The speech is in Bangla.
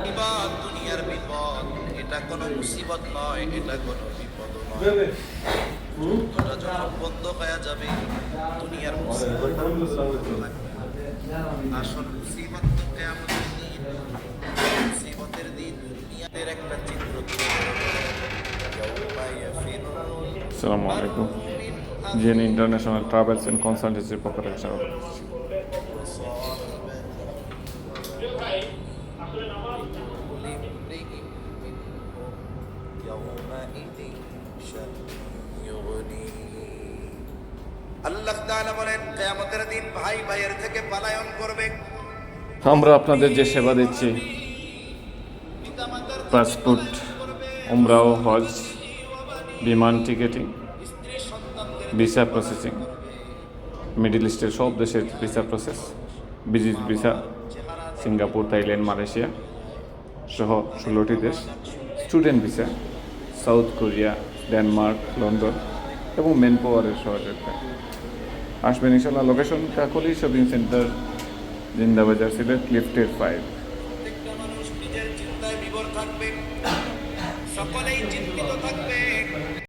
বিপদ দুনিয়ার বিপদ, এটা কোনো মুসিবত নয়, এটা কোনো বিপদ নয়। ওটা যখন বন্ধ হয়ে যাবে দুনিয়ার মুসিবত আসল মুসিবত তো কিয়ামতের দিন। মুসিবতের দিন দুনিয়ার একটা চিত্র আসসালামু আলাইকুম। জিএন ইন্টারন্যাশনাল ট্রাভেলস অ্যান্ড কনসালটেন্সির পক্ষ থেকে স্বাগত। আল্লাহ তাআলা বলেন কিয়ামতের দিন ভাই ভাইয়ের থেকে পলায়ন করবে। আমরা আপনাদের যে সেবা দিচ্ছি, পাসপোর্ট, উমরা ও হজ, বিমান টিকেটিং, ভিসা প্রসেসিং, মিডল ইস্টের সব দেশের visa process, visit visa, Singapore, Thailand, Malaysia সহ 16টি দেশ, student visa, south Korea, Denmark, London এবং মেন পাওয়ারের সহযোগিতা আসবেন ইনশাল্লাহ। লোকেশন কাকলি শপিং সেন্টার, জিন্দাবাজার, সিলেট, লিফটের 5। প্রত্যেকটা মানুষ নিজের চিন্তায় বিভোর থাকবে, সকলেই চিন্তিত থাকবে।